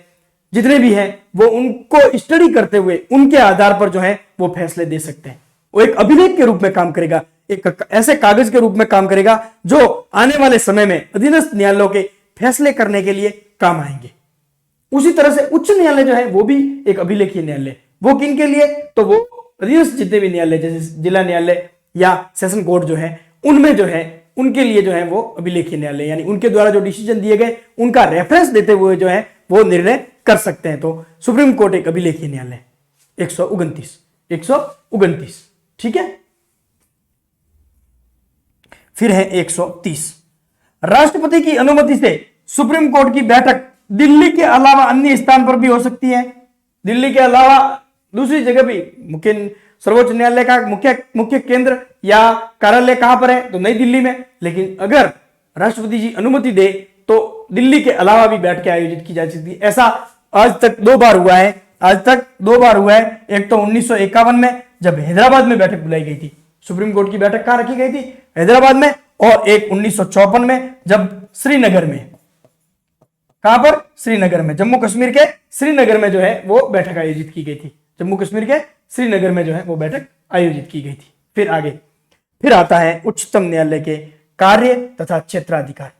Speaker 1: जितने भी हैं, वो उनको स्टडी करते हुए उनके आधार पर जो है वो फैसले दे सकते हैं। वो एक अभिलेख के रूप में काम करेगा, एक ऐसे कागज के रूप में काम करेगा जो आने वाले समय में अधीनस्थ न्यायालयों के फैसले करने के लिए काम आएंगे। उसी तरह से उच्च न्यायालय जो है वो भी एक अभिलेखीय न्यायालय, वो किन के लिए? तो वो अधीनस्थ जितने भी न्यायालय जैसे जिला न्यायालय या सेशन कोर्ट जो है उनमें जो है उनके लिए जो है वो अभिलेखीय न्यायालय, यानी उनके द्वारा जो डिसीजन दिए गए उनका रेफरेंस देते हुए जो है वो निर्णय कर सकते हैं। तो सुप्रीम कोर्ट एक अभिलेखीय न्यायालय। 129 ठीक है। फिर है 130, राष्ट्रपति की अनुमति से सुप्रीम कोर्ट की बैठक दिल्ली के अलावा अन्य स्थान पर भी हो सकती है। दिल्ली के अलावा दूसरी जगह भी, मुख्य सर्वोच्च न्यायालय का मुख्य केंद्र या कार्यालय कहां पर है? तो नई दिल्ली में। लेकिन अगर राष्ट्रपति जी अनुमति दे तो दिल्ली के अलावा भी बैठकें आयोजित की जा सकती है। ऐसा आज तक 2 बार हुआ है। एक तो 1951 में जब हैदराबाद में बैठक बुलाई गई थी, सुप्रीम कोर्ट की बैठक कहां रखी गई थी? हैदराबाद में। और एक 1954 में जब श्रीनगर में, कहां पर? श्रीनगर में, जम्मू कश्मीर के श्रीनगर में जो है वो बैठक आयोजित की गई थी। जम्मू कश्मीर के श्रीनगर में जो है वो बैठक आयोजित की गई थी। फिर आगे फिर आता है उच्चतम न्यायालय के कार्य तथा क्षेत्राधिकार।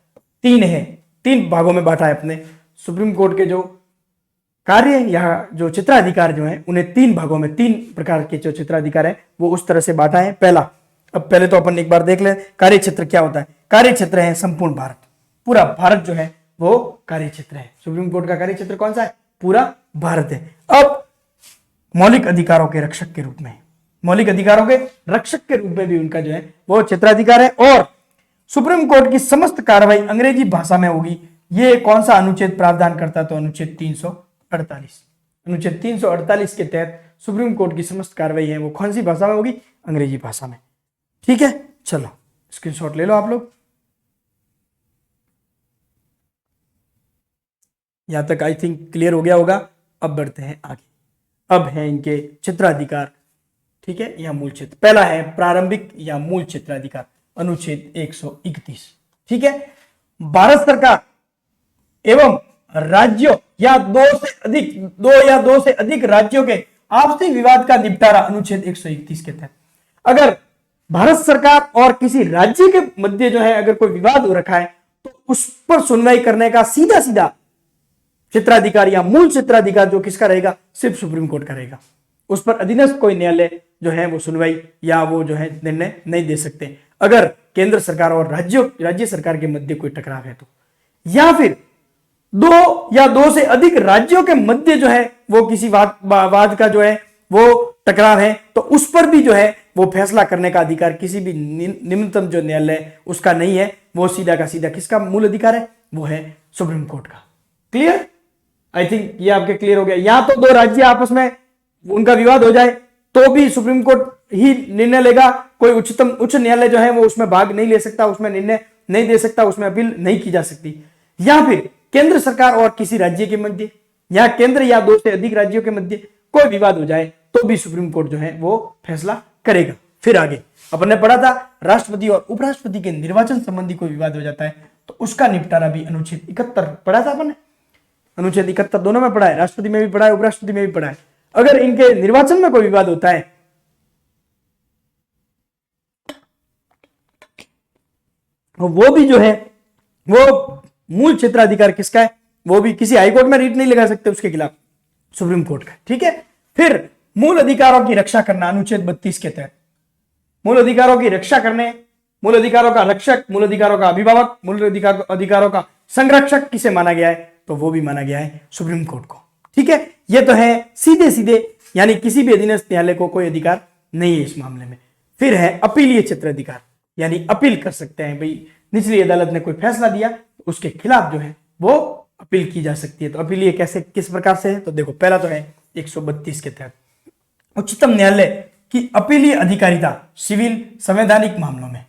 Speaker 1: 3 है, 3 भागों में बांटा है अपने सुप्रीम कोर्ट के जो कार्य या जो क्षेत्राधिकार जो है उन्हें 3 भागों में, 3 प्रकार के जो क्षेत्राधिकार है वो उस तरह से बांटा है। पहले तो अपन एक बार देख ले कार्य क्षेत्र क्या होता है। कार्य क्षेत्र है संपूर्ण भारत, पूरा भारत जो है वो कार्य क्षेत्र है। सुप्रीम कोर्ट का कार्य क्षेत्र कौन सा है? पूरा भारत है। अब मौलिक अधिकारों के रक्षक के रूप में, मौलिक अधिकारों के रक्षक के रूप में भी उनका जो है वो क्षेत्राधिकार है। और सुप्रीम कोर्ट की समस्त कार्रवाई अंग्रेजी भाषा में होगी। ये कौन सा अनुच्छेद प्रावधान करता? तो अनुच्छेद 348। अनुच्छेद 348 के तहत सुप्रीम कोर्ट की समस्त कार्रवाई है वो कौन सी भाषा में होगी? अंग्रेजी भाषा में। ठीक है, चलो स्क्रीनशॉट ले लो आप लोग। यहां तक आई थिंक क्लियर हो गया होगा। अब बढ़ते हैं आगे। अब है इनके क्षेत्राधिकार, ठीक है, या मूल क्षेत्र। पहला है प्रारंभिक या मूल क्षेत्राधिकार, अनुच्छेद 131। ठीक है, भारत सरकार एवं राज्यों या 2 से अधिक राज्यों के आपसी विवाद का निपटारा, अनुच्छेद 131 के तहत। अगर भारत सरकार और किसी राज्य के मध्य जो है अगर कोई विवाद हो रखा है तो उस पर सुनवाई करने का सीधा सीधा क्षेत्राधिकार या मूल क्षेत्राधिकार जो किसका रहेगा? सिर्फ सुप्रीम कोर्ट का रहेगा। उस पर अधीनस्थ कोई न्यायालय जो है वो सुनवाई या वो जो है निर्णय नहीं दे सकते। अगर केंद्र सरकार और राज्य सरकार के मध्य कोई टकराव है तो, या फिर 2 से अधिक राज्यों के मध्य जो है वो किसी वाद का जो है वो टकराव है तो उस पर भी जो है वो फैसला करने का अधिकार किसी भी निम्नतम जो न्यायालय उसका नहीं है। वो सीधा का सीधा किसका मूल अधिकार है? वो है सुप्रीम कोर्ट का। क्लियर? आई थिंक ये आपके क्लियर हो गया। या तो 2 राज्य आपस में उनका विवाद हो जाए तो भी सुप्रीम कोर्ट ही निर्णय लेगा। कोई उच्च न्यायालय जो है वो उसमें भाग नहीं ले सकता, उसमें निर्णय नहीं दे सकता, उसमें अपील नहीं की जा सकती। या फिर केंद्र सरकार और किसी राज्य के मध्य या केंद्र या 2 से अधिक राज्यों के मध्य कोई विवाद हो जाए तो भी सुप्रीम कोर्ट जो है वो फैसला करेगा। फिर आगे अपन ने पढ़ा था राष्ट्रपति और उपराष्ट्रपति के निर्वाचन संबंधी कोई विवाद हो जाता है तो उसका निपटारा भी अनुच्छेद 71 पढ़ा था अपन ने। अनुच्छेद 71 दोनों में पढ़ा है, राष्ट्रपति में भी पढ़ा है, उपराष्ट्रपति में भी पढ़ा है। अगर इनके निर्वाचन में कोई विवाद होता है वो भी जो है वो मूल क्षेत्राधिकार किसका है? वो भी किसी हाईकोर्ट में रीट नहीं लगा सकते उसके खिलाफ, सुप्रीम कोर्ट का। ठीक है, फिर मूल अधिकारों की रक्षा करना, अनुच्छेद 32 के तहत मूल अधिकारों की रक्षा करने, मूल अधिकारों का रक्षक, मूल अधिकारों का अभिभावक, मूल अधिकारों का संरक्षक किसे माना गया है? तो वो भी माना गया है सुप्रीम कोर्ट को। ठीक है, ये तो है सीधे सीधे, यानी किसी भी अधीनस्थ न्यायालय को कोई अधिकार नहीं है इस मामले में। फिर है अपीलीय क्षेत्र अधिकार, यानी अपील कर सकते हैं, भाई निचली अदालत ने कोई फैसला दिया तो उसके खिलाफ जो है वो अपील की जा सकती है। तो अपीलीय कैसे, किस प्रकार से है? तो देखो, पहला तो है 132 के तहत उच्चतम न्यायालय की अपीलीय अधिकारिता सिविल संवैधानिक मामलों में,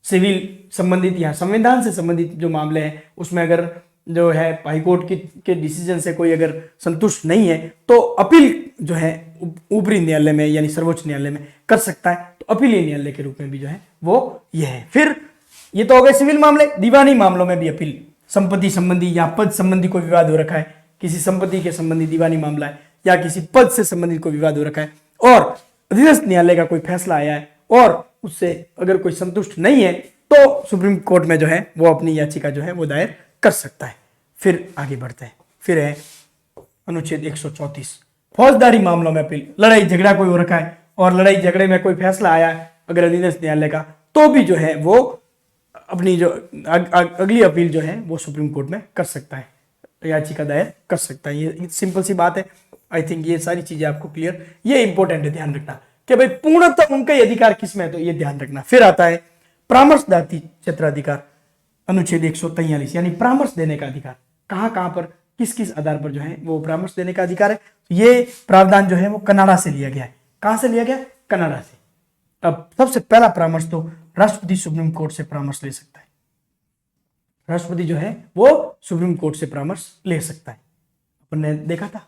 Speaker 1: सिविल संबंधित या संविधान से संबंधित जो मामले हैं उसमें अगर जो है हाईकोर्ट के डिसीजन से कोई अगर संतुष्ट नहीं है तो अपील जो है ऊपरी न्यायालय में यानी सर्वोच्च न्यायालय में कर सकता है। तो अपीलीय न्यायालय के रूप में भी जो है वो ये है। फिर ये तो हो गए सिविल मामले। दीवानी मामलों में भी अपील, संपत्ति संबंधी या पद संबंधी कोई विवाद हो रखा है, किसी संपत्ति के संबंधी दीवानी मामला है, या किसी पद से संबंधित कोई विवाद हो रखा है और अधीनस्थ न्यायालय का कोई फैसला आया है और उससे अगर कोई संतुष्ट नहीं है तो सुप्रीम कोर्ट में जो है वो अपनी याचिका जो है वो दायर कर सकता है। फिर आगे बढ़ते हैं। फिर है अनुच्छेद 134 फौजदारी मामलों में अपील। लड़ाई झगड़ा कोई हो रखा है और लड़ाई झगड़े में कोई फैसला आया है अगर अधीनस्थ न्यायालय का, तो भी जो है वो अपनी जो अगली अपील जो है वो सुप्रीम कोर्ट में कर सकता है, याचिका दायर कर सकता है। ये सिंपल सी बात है। आई थिंक ये सारी चीजें आपको क्लियर, ये इंपॉर्टेंट है ध्यान रखना कि भाई पूर्णतः उनका अधिकार किसमें है, तो ये ध्यान रखना। फिर आता है परामर्शदात्री क्षेत्राधिकार अनुच्छेद 143, यानी परामर्श देने का अधिकार। कहां कहां पर किस किस आधार पर जो है वो परामर्श देने का अधिकार है। ये प्रावधान जो है वो कनाडा से लिया गया है। कहां से लिया गया? कनाडा से। अब सबसे पहला परामर्श तो राष्ट्रपति सुप्रीम कोर्ट से परामर्श ले सकता है। राष्ट्रपति जो है वो सुप्रीम कोर्ट से परामर्श ले सकता है। अपन ने देखा था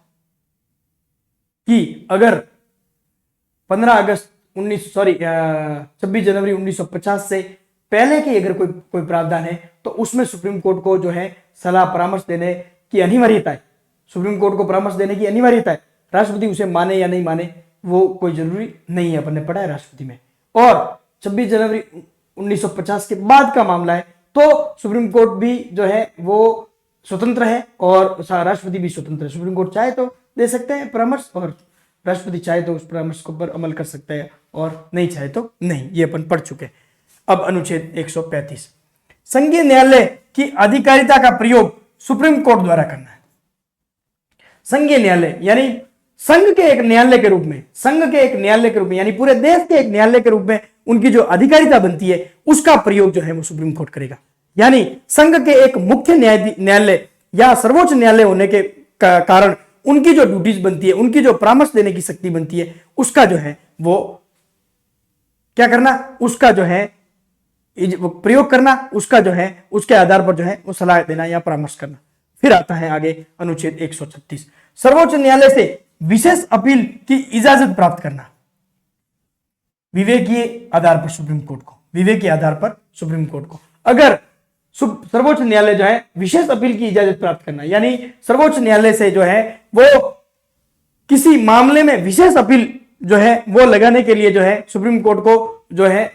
Speaker 1: कि अगर 26 जनवरी 1950 से पहले की अगर कोई प्रावधान है तो उसमें सुप्रीम कोर्ट को जो है सलाह परामर्श देने की अनिवार्यता है। सुप्रीम कोर्ट को परामर्श देने की अनिवार्यता है। राष्ट्रपति उसे माने या नहीं माने वो कोई जरूरी नहीं है, अपन ने पढ़ा है राष्ट्रपति में। और 26 जनवरी 1950 के बाद का मामला है तो सुप्रीम कोर्ट भी जो है वो स्वतंत्र है और राष्ट्रपति भी स्वतंत्र है। सुप्रीम कोर्ट चाहे तो दे सकते हैं परामर्श और राष्ट्रपति चाहे तो उस परामर्श को पर अमल कर सकते हैं और नहीं चाहे तो नहीं। ये अपन पढ़ चुके। अब अनुच्छेद 135 संघीय न्यायालय की अधिकारिता का प्रयोग सुप्रीम कोर्ट द्वारा करना है। संघीय न्यायालय यानी संघ के एक न्यायालय के रूप में, संघ के एक न्यायालय के रूप में यानी पूरे देश के एक न्यायालय के रूप में उनकी जो अधिकारिता बनती है उसका प्रयोग जो है वो सुप्रीम कोर्ट करेगा। यानी संघ के एक मुख्य न्यायालय या सर्वोच्च न्यायालय होने के कारण उनकी जो ड्यूटीज बनती है, उनकी जो परामर्श देने की शक्ति बनती है, उसका जो है वो क्या करना, उसका जो है प्रयोग करना, उसका जो है उसके आधार पर जो है वो सलाह देना या परामर्श करना। फिर आता है आगे अनुच्छेद 136 सर्वोच्च न्यायालय से विशेष अपील की इजाजत प्राप्त करना। विवेकीय आधार पर सुप्रीम कोर्ट को, विवेकीय आधार पर सुप्रीम कोर्ट को अगर सर्वोच्च न्यायालय जो है विशेष अपील की इजाजत प्राप्त करना, यानी सर्वोच्च न्यायालय से जो है वो किसी मामले में विशेष अपील जो है वो लगाने के लिए जो है सुप्रीम कोर्ट को जो है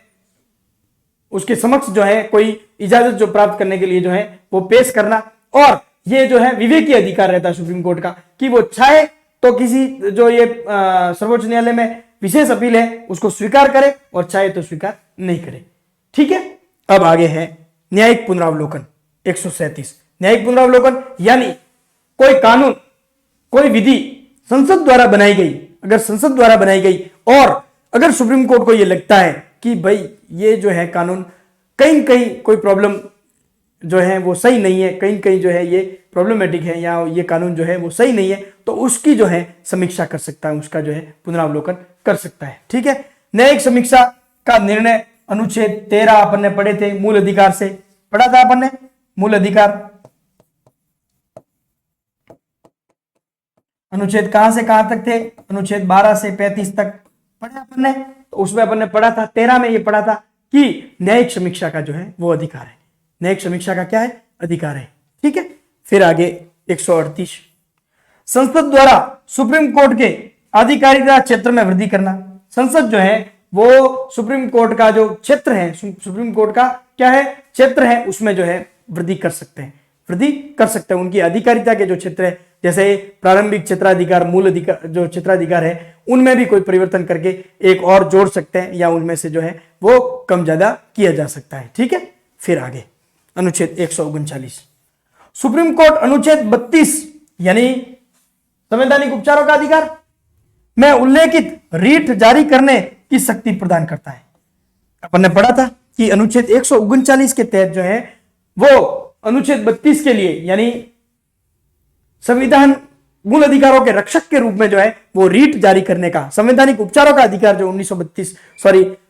Speaker 1: उसके समक्ष जो है कोई इजाजत जो प्राप्त करने के लिए जो है वो पेश करना। और ये जो है विवेकीय अधिकार रहता है सुप्रीम कोर्ट का कि वो चाहे तो किसी जो ये सर्वोच्च न्यायालय में विशेष अपील है उसको स्वीकार करे और चाहे तो स्वीकार नहीं करे। ठीक है। अब आगे है न्यायिक पुनरावलोकन 137 न्यायिक पुनरावलोकन यानी कोई कानून, कोई विधि संसद द्वारा बनाई गई, अगर संसद द्वारा बनाई गई और अगर सुप्रीम कोर्ट को यह लगता है कि भाई ये जो है कानून कहीं कहीं कोई प्रॉब्लम जो है वो सही नहीं है, कहीं कहीं जो है ये प्रॉब्लमेटिक है या ये कानून जो है वो सही नहीं है, तो उसकी जो है समीक्षा कर सकता है, उसका जो है पुनरावलोकन कर सकता है। ठीक है। न्यायिक समीक्षा का निर्णय अनुच्छेद 13 अपन ने पढ़े थे, मूल अधिकार से पढ़ा था अपन ने। मूल अधिकार अनुच्छेद कहां से कहां तक थे? अनुच्छेद 12 से 35 तक पढ़े अपन ने। तो उसमें अपन ने पढ़ा था 13 में ये पढ़ा था कि न्यायिक समीक्षा का जो है वो अधिकार है। न्यायिक समीक्षा का क्या है? अधिकार है। ठीक है। फिर आगे 138 संसद द्वारा सुप्रीम कोर्ट के अधिकारिता क्षेत्र में वृद्धि करना। संसद जो है वो सुप्रीम कोर्ट का जो क्षेत्र है, सुप्रीम कोर्ट का क्या है? क्षेत्र है, उसमें जो है वृद्धि कर सकते हैं, वृद्धि कर सकते हैं। उनकी अधिकारिता के जो क्षेत्र है, जैसे प्रारंभिक क्षेत्राधिकार, मूल अधिकार जो क्षेत्राधिकार है, उनमें भी कोई परिवर्तन करके एक और जोड़ सकते हैं, या उनमें से जो है वो कम ज्यादा किया जा सकता है। ठीक है, फिर आगे अनुच्छेद 139 सुप्रीम कोर्ट अनुच्छेद 32 यानी संवैधानिक उपचारों का अधिकार में उल्लेखित रीट जारी करने की शक्ति प्रदान करता है। अपन ने पढ़ा था कि अनुच्छेद 139 के तहत जो है वो अनुच्छेद 32 के लिए यानी संविधान मूल अधिकारों के रक्षक के रूप में जो है वो रीट जारी करने का संवैधानिक उपचारों का अधिकार जो 1932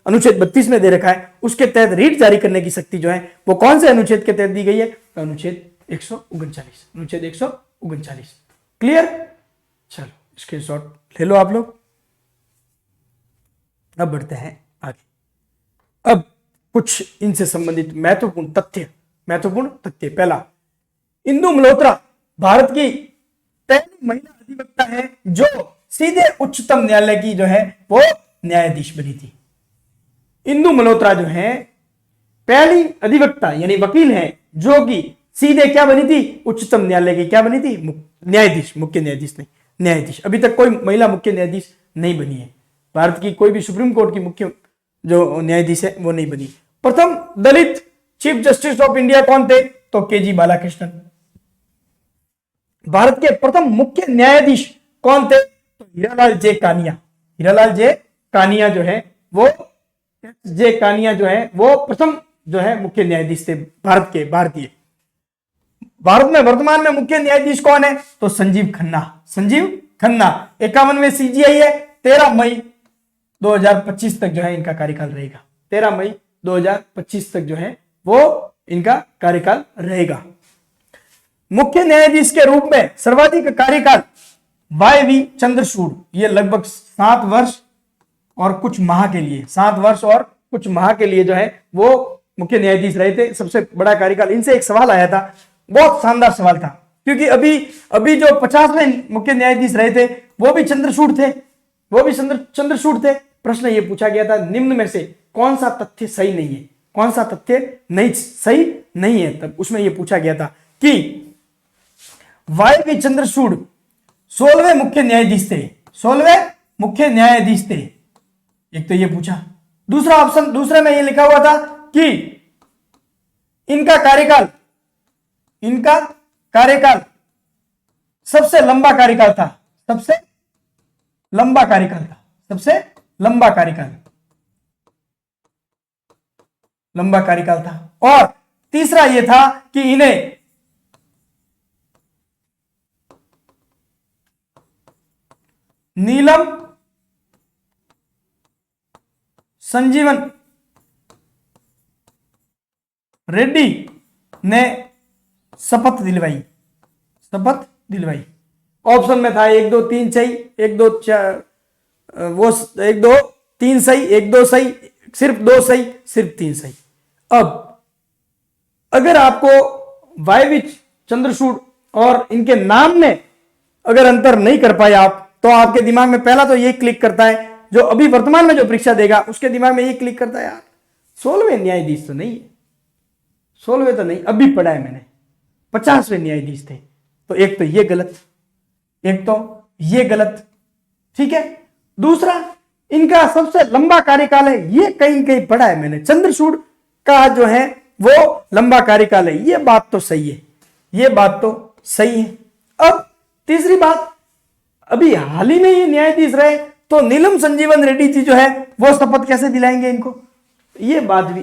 Speaker 1: अनुच्छेद 32 में दे रखा है, उसके तहत रीट जारी करने की शक्ति जो है वो कौन से अनुच्छेद के तहत दी गई है? अनुच्छेद 139, अनुच्छेद 139। क्लियर? चलो स्क्रीनशॉट ले लो आप लोग। अब बढ़ते हैं आगे। अब कुछ इनसे संबंधित महत्वपूर्ण तथ्य। पहला, इंदु मल्होत्रा भारत की पहली महिला अधिवक्ता है जो सीधे उच्चतम न्यायालय की जो है वो न्यायाधीश बनी थी। इंदु मल्होत्रा जो है पहली अधिवक्ता यानी वकील है जो कि सीधे क्या बनी थी? उच्चतम न्यायालय की क्या बनी थी? न्यायाधीश, मुख्य न्यायाधीश नहीं, न्यायाधीश। अभी तक कोई महिला मुख्य न्यायाधीश नहीं बनी है। भारत की कोई भी सुप्रीम कोर्ट की मुख्य जो न्यायाधीश है वो नहीं बनी। प्रथम दलित चीफ जस्टिस ऑफ इंडिया कौन थे? तो के.जी. बालाकृष्णन। भारत के प्रथम मुख्य न्यायाधीश कौन थे? तो हीरालाल जे कानिया। हीरालाल जे कानिया जो है वो प्रथम जो है मुख्य न्यायाधीश थे भारत के, भारतीय। भारत में वर्तमान में मुख्य न्यायाधीश कौन है? तो संजीव खन्ना। 51वें CJI है। 13 मई 2025 तक जो है इनका कार्यकाल रहेगा। 13 मई 2025 तक जो है वो इनका कार्यकाल रहेगा। मुख्य न्यायाधीश के रूप में सर्वाधिक कार्यकाल YV चंद्रचूड़, ये लगभग 7 वर्ष और कुछ माह के लिए, 7 वर्ष और कुछ माह के लिए जो है वो मुख्य न्यायाधीश रहे थे। सबसे बड़ा कार्यकाल। इनसे एक सवाल आया था, बहुत शानदार सवाल था, क्योंकि अभी जो 50वें मुख्य न्यायाधीश रहे थे वो भी चंद्रचूड़ थे। प्रश्न ये पूछा गया था, निम्न में से कौन सा तथ्य सही नहीं है? कौन सा तथ्य सही नहीं है? तब उसमें यह पूछा गया था कि YV चंद्रचूड़ 16वें मुख्य न्यायाधीश थे। 16वें मुख्य न्यायाधीश थे, एक तो ये पूछा। दूसरा ऑप्शन, दूसरे में ये लिखा हुआ था कि इनका कार्यकाल सबसे लंबा कार्यकाल था। सबसे लंबा कार्यकाल था। और तीसरा यह था कि इन्हें नीलम संजीवन रेड्डी ने शपथ दिलवाई। ऑप्शन में था 1 2 3 सही, 1 2 4 वो 1 2 3 सही, 1 2 सही, सिर्फ 2 सही, सिर्फ 3 सही। अब अगर आपको YV चंद्रचूड़ और इनके नाम में अगर अंतर नहीं कर पाए आप, तो आपके दिमाग में पहला तो ये क्लिक करता है, जो अभी वर्तमान में जो परीक्षा देगा उसके दिमाग में ये क्लिक करता है, यार 16वें न्यायाधीश तो नहीं है, 16वें तो नहीं, अभी पढ़ा है मैंने, 50वें न्यायाधीश थे। तो एक तो ये गलत, ठीक है। दूसरा, इनका सबसे लंबा कार्यकाल है, ये कहीं पढ़ा है मैंने, चंद्रचूड़ का जो है वो लंबा कार्यकाल है, ये बात तो सही है। अब तीसरी बात, अभी हाल ही में ये न्यायाधीश रहे, तो नीलम संजीवन रेड्डी जी जो है वो शपथ कैसे दिलाएंगे इनको? ये बात भी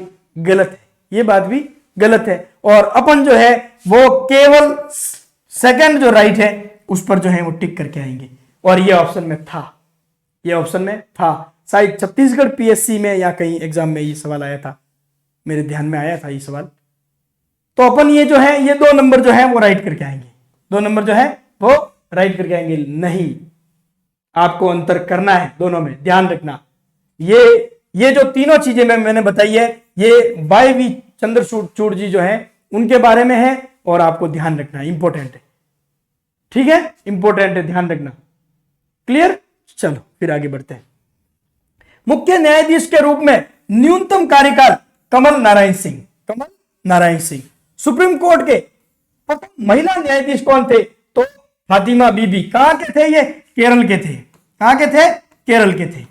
Speaker 1: गलत है। और अपन जो है वो केवल सेकंड जो राइट है उस पर जो है वो टिक करके आएंगे। और ये ऑप्शन में था, शायद छत्तीसगढ़ PSC में या कहीं एग्जाम में ये सवाल आया था, मेरे ध्यान में आया था ये सवाल। तो अपन ये जो है, ये 2 नंबर जो है वो राइट करके आएंगे। नहीं, आपको अंतर करना है दोनों में, ध्यान रखना। ये जो तीनों चीजें मैंने बताई है, ये YV चंद्रचूड़ जी जो है उनके बारे में है, और आपको ध्यान रखना है, इंपॉर्टेंट है, ठीक है, इंपॉर्टेंट है, ध्यान रखना। क्लियर? चलो फिर आगे बढ़ते हैं। मुख्य न्यायाधीश के रूप में न्यूनतम कार्यकाल कमल नारायण सिंह। सुप्रीम कोर्ट के प्रथम महिला न्यायाधीश कौन थे? तो फातिमा बीबी। कहां के थे ये? केरल के थे। कहां के थे? केरल के थे।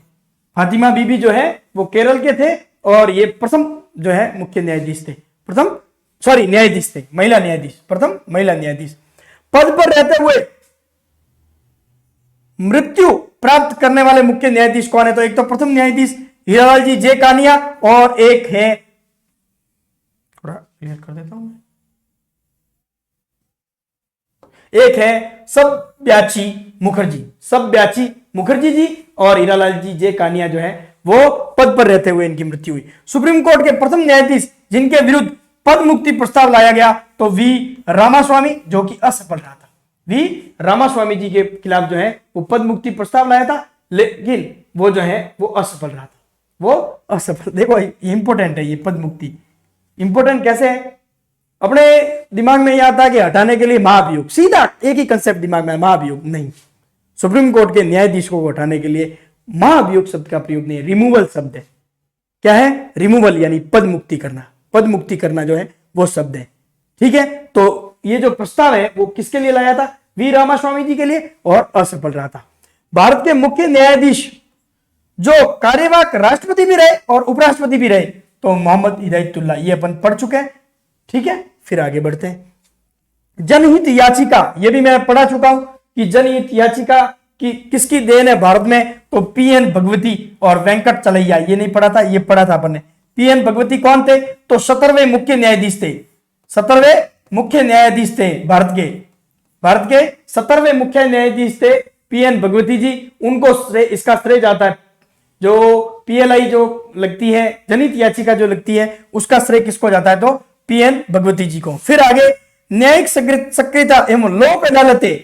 Speaker 1: फातिमा बीबी जो है वो केरल के थे और ये प्रथम जो है मुख्य न्यायाधीश थे, प्रथम सॉरी न्यायाधीश थे, महिला न्यायाधीश, प्रथम महिला न्यायाधीश। पद पर रहते हुए मृत्यु प्राप्त करने वाले मुख्य न्यायाधीश कौन है? तो एक तो प्रथम न्यायाधीश हीरालाल जी जे कानिया और एक है, थोड़ा क्लियर कर देता हूं मैं, एक है सब्याची मुखर्जी, सब्याची मुखर्जी जी और हीरालाल जी जे कानिया जो है वो पद पर रहते हुए इनकी मृत्यु हुई। सुप्रीम कोर्ट के प्रथम न्यायाधीश जिनके विरुद्ध पद मुक्ति प्रस्ताव लाया गया तो वी रामास्वामी, जो कि असफल रहा था। वी रामास्वामी जी के खिलाफ जो है वो पद मुक्ति प्रस्ताव लाया था, लेकिन वो जो है वो असफल रहा था, वो असफल। देखो इंपॉर्टेंट है ये पद मुक्ति, इंपॉर्टेंट कैसे है? अपने दिमाग में ये आता है कि हटाने के लिए महाभियोग, सीधा एक ही कंसेप्ट दिमाग में, महाभियोग नहीं। सुप्रीम कोर्ट के न्यायाधीशों को हटाने के लिए महाभियोग शब्द का प्रयोग नहीं है, रिमूवल शब्द है। क्या है? रिमूवल, यानी पद मुक्ति करना, पद मुक्ति करना जो है वो शब्द है। ठीक है, तो ये जो प्रस्ताव है वो किसके लिए लाया था? वी रामास्वामी जी के लिए, और असफल रहा था। भारत के मुख्य न्यायाधीश जो कार्यवाहक राष्ट्रपति भी रहे और उपराष्ट्रपति भी रहे तो मोहम्मद हिदायतुल्ला, ये अपन पढ़ चुके हैं। ठीक है, फिर आगे बढ़ते हैं। जनहित याचिका, ये भी मैं पढ़ा चुका हूं कि जनहित याचिका की किसकी देन है भारत में? तो पीएन भगवती और वेंकट चलैया, ये नहीं पढ़ा था, ये पढ़ा था अपन ने। पीएन भगवती कौन थे? तो 17वें मुख्य न्यायाधीश थे, 17वें मुख्य न्यायाधीश थे भारत के 17वें मुख्य न्यायाधीश थे पीएन भगवती जी। उनको इसका श्रेय जाता है, जो पीएलआई जो लगती है, जनहित याचिका जो लगती है, उसका श्रेय किसको जाता है? तो पीएन भगवती जी को। फिर आगे न्यायिक सक्रियता एवं लोक अदालतें,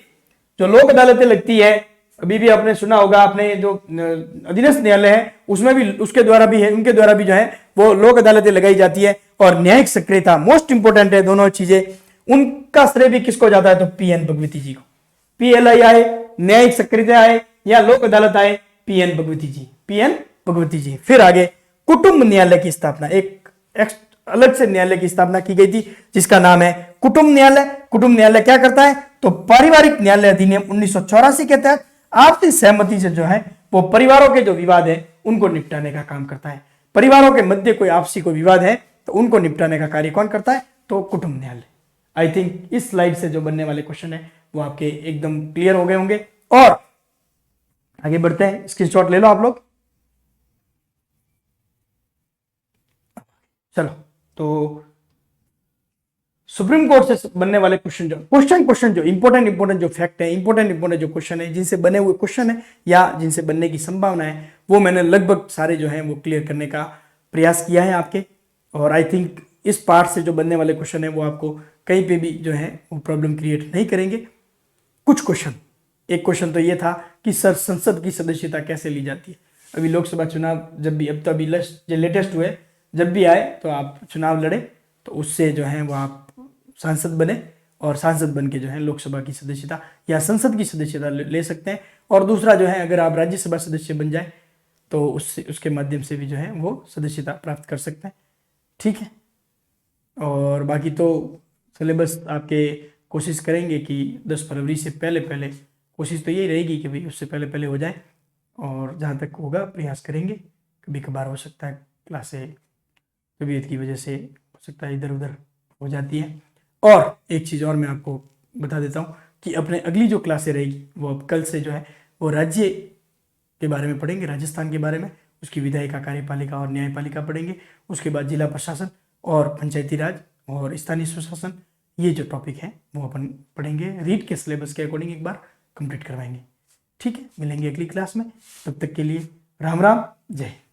Speaker 1: जो लोक अदालतें लगती है, अभी भी आपने सुना होगा, अपने जो अधीनस्थ न्यायालय है उसमें भी, उसके द्वारा भी है, उनके द्वारा भी जो है वो लोक अदालतें लगाई जाती है। और न्यायिक सक्रियता मोस्ट इंपोर्टेंट है, दोनों चीजें, उनका श्रेय भी किसको जाता है? तो पीएन भगवती जी को। पीएलआई आए, न्यायिक सक्रियता आए या लोक अदालत आए, पीएन भगवती जी, पीएन भगवती जी। फिर आगे कुटुंब न्यायालय की स्थापना, एक अलग से न्यायालय की स्थापना की गई थी जिसका नाम है कुटुंब न्यायालय। कुटुंब न्यायालय क्या करता है? तो पारिवारिक न्यायालय अधिनियम 1984 के तहत आपसी सहमति से जो है वो परिवारों के जो विवाद है उनको निपटाने का काम करता है। परिवारों के मध्य कोई आपसी कोई विवाद है तो उनको निपटाने का कार्य कौन करता है? तो कुटुंब न्यायालय। आई थिंक इस स्लाइड से जो बनने वाले क्वेश्चन है वो आपके एकदम क्लियर हो गए होंगे। और आगे बढ़ते हैं, स्क्रीनशॉट ले लो आप लोग। चलो, तो सुप्रीम कोर्ट से बनने वाले क्वेश्चन जो इंपोर्टेंट जो फैक्ट है, इंपोर्टेंट जो क्वेश्चन है, जिनसे बने हुए क्वेश्चन है या जिनसे बनने की संभावना है, वो मैंने लगभग सारे जो है वो क्लियर करने का प्रयास किया है आपके। और आई थिंक इस पार्ट से जो बनने वाले क्वेश्चन है वो आपको कहीं पे भी जो है वो प्रॉब्लम क्रिएट नहीं करेंगे। कुछ क्वेश्चन, एक क्वेश्चन तो ये था कि सर संसद की सदस्यता कैसे ली जाती है? अभी लोकसभा चुनाव जब भी, अब तो अभी लेटेस्ट हुए, जब भी आए तो आप चुनाव लड़े तो उससे जो है वो आप सांसद बने और सांसद बन के जो है लोकसभा की सदस्यता या संसद की सदस्यता ले सकते हैं। और दूसरा जो है, अगर आप राज्यसभा सदस्य बन जाए तो उसके माध्यम से भी जो है वो सदस्यता प्राप्त कर सकते हैं। ठीक है, और बाकी तो सिलेबस आपके कोशिश करेंगे कि 10 फरवरी से पहले कोशिश तो यही रहेगी कि भाई उससे पहले हो जाए, और जहाँ तक होगा प्रयास करेंगे। कभी कभार हो सकता है क्लासें तबीयत की वजह से हो सकता है इधर उधर हो जाती है। और एक चीज़ और मैं आपको बता देता हूँ कि अपने अगली जो क्लासें रहेगी वो अब कल से जो है वो राज्य के बारे में पढ़ेंगे, राजस्थान के बारे में, उसकी विधायिका, कार्यपालिका और न्यायपालिका पढ़ेंगे। उसके बाद जिला प्रशासन और पंचायती राज और स्थानीय स्वशासन, ये जो टॉपिक है वो अपन पढ़ेंगे, रीड के सिलेबस के अकॉर्डिंग एक बार कंप्लीट करवाएंगे। ठीक है, मिलेंगे अगली क्लास में, तब तक के लिए राम राम, जय हिंद।